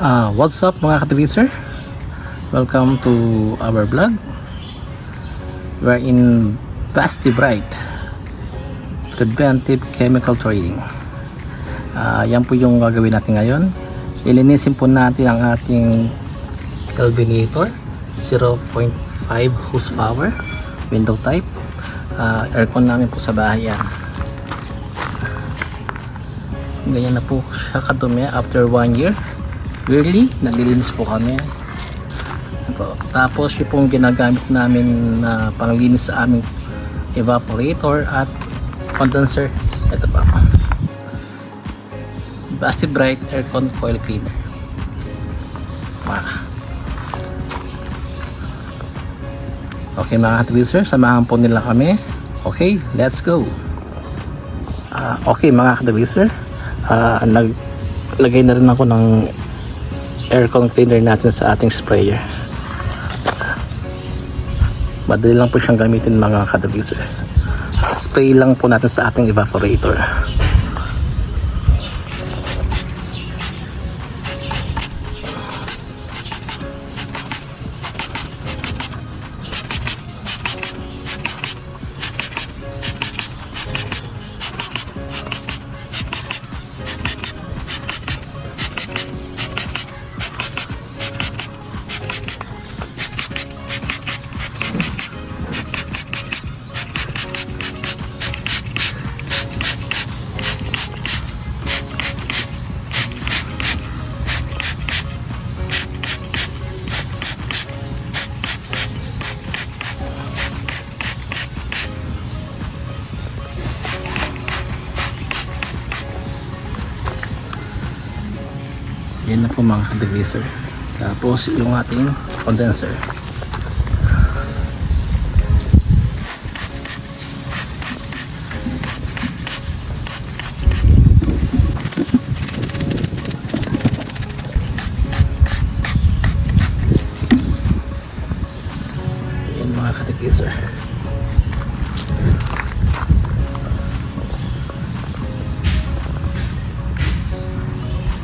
What's up mga ka-tracer? Welcome to our vlog. We're in Basti Bright Preventive Chemical Trading. Yan po yung gagawin natin ngayon. Ilinisin po natin ang ating Kelvinator 0.5 horsepower window type. Aircon namin po sa bahay yan. Ganyan na po siya kadumi after 1 year. Yearly, naglilinis po kami. Tapos yung pong ginagamit namin na panglinis sa aming evaporator at condenser. Ito pa. Basti Bright Aircon Coil Cleaner. Okay mga ka-tracer, samahan po nila kami. Okay, let's go. Okay mga ka-tracer, naglagay na rin ako ng aircon cleaner natin sa ating sprayer. Madali lang po siyang gamitin mga ka-tracer. Spray lang po natin sa ating evaporator. Yan na po mga ka-tracer. Tapos yung ating condenser. Yan mga ka-tracer.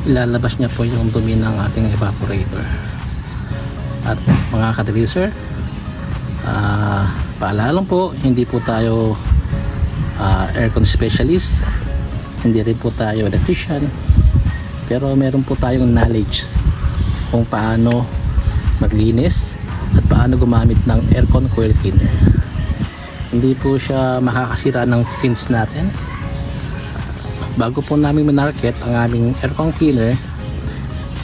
Ilalabas niya po yung dumi ng ating evaporator. At mga ka-tracer, paalala lang po, hindi po tayo aircon specialist, hindi rin po tayo electrician, pero meron po tayong knowledge kung paano maglinis at paano gumamit ng aircon coil cleaner. Hindi po siya makakasira ng fins natin. Bago po namin minarket ang aming aircon cleaner,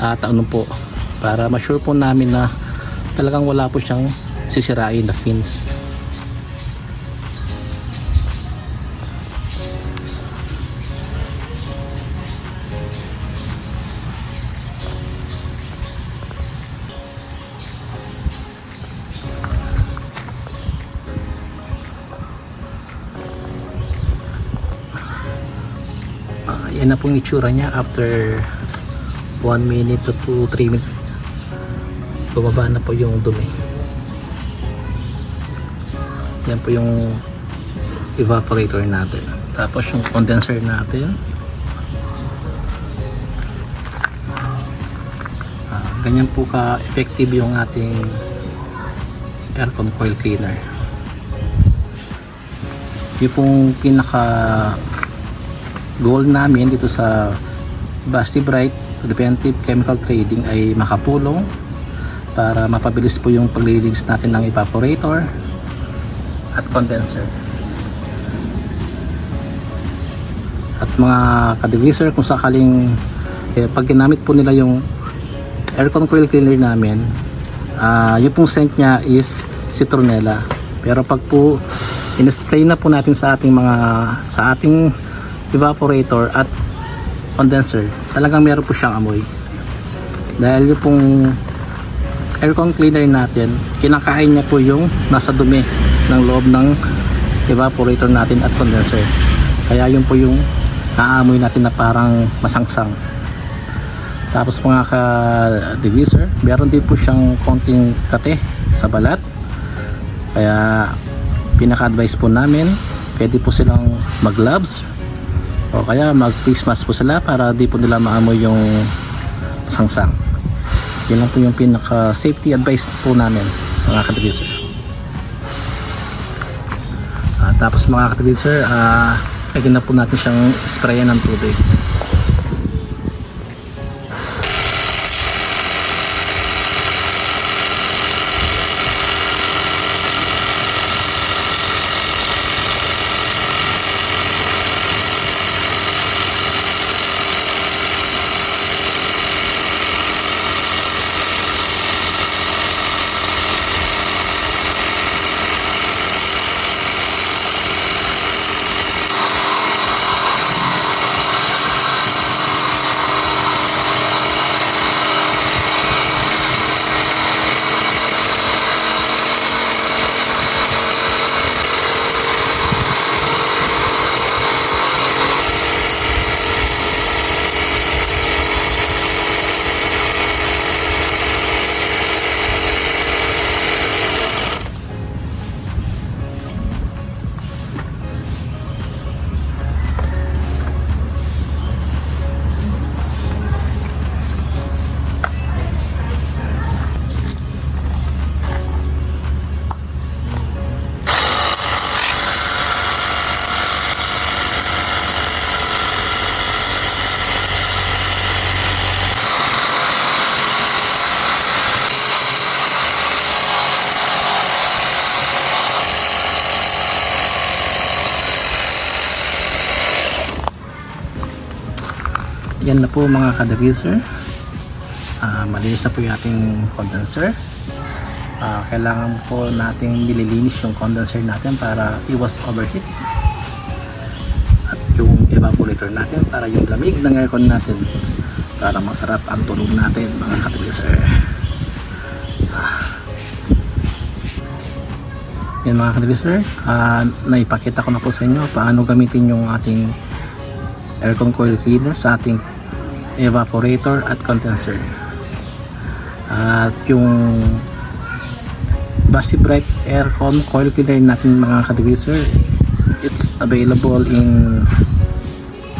taon po para ma-sure po namin na talagang wala po siyang sisirain na fins. Yan na pong itsura niya after 1 minute to 3 minutes. Bumaba na po yung dumi. Yan po yung evaporator natin. Tapos yung condenser natin. Ganyan po ka-effective yung ating aircon coil cleaner. Yung pong pinaka goal namin dito sa Basti Bright Preventive Chemical Trading ay makapulong para mapabilis po yung paglilinis natin ng evaporator at condenser. At mga ka-tracer, kung sakaling pag ginamit po nila yung aircon coil cleaner namin, yung pong scent nya is citronella, pero pag po in-spray na po natin sa ating evaporator at condenser, talagang meron po siyang amoy. Dahil yung pong aircon cleaner natin, kinakain niya po yung nasa dumi ng loob ng evaporator natin at condenser. Kaya yun po yung naamoy natin na parang masangsang. Tapos mga ka-tracer, meron din po siyang konting kate sa balat. Kaya pinaka-advise po namin, pwede po silang mag-gloves o kaya mag face mask po sila para di po nila maamoy yung sangsang. Yan lang po yung pinaka safety advice po namin mga ka-degreaser. Tapos mga ka-degreaser, lagyan na po natin siyang sprayan ng tubig. Yan na po mga ka-degreaser. Malinis na po yung ating condenser. Kailangan po natin nililinis yung condenser natin para iwas overheat. At yung evaporator natin para yung lamig ng aircon natin para masarap ang tulog natin mga ka-degreaser. Yan mga ka-degreaser, naipakita ko na po sa inyo paano gamitin yung ating aircon coil cleaner sa ating evaporator at condenser. At yung Basti Bright aircon coil cleaner natin mga ka-degreaser, it's available in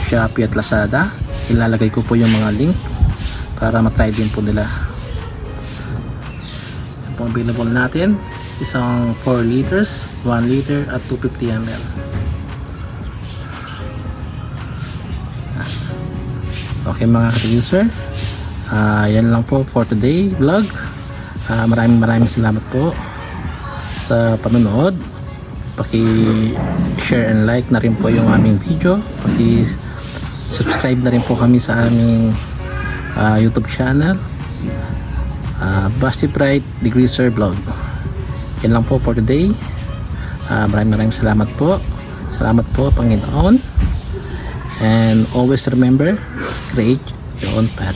Shopee at Lazada. Ilalagay ko po yung mga link para matry din po nila. Yung available natin, isang 4 liters, 1 liter at 250 ml. Okay mga ka-degreaser, yan lang po for today vlog. Maraming salamat po sa panonood. Paki-share and like na rin po yung aming video. Paki-subscribe na rin po kami sa aming YouTube channel, Basti Bright Degreaser Vlog. Yan lang po for today. Maraming salamat po. Salamat po Panginoon. And always remember, create your own path.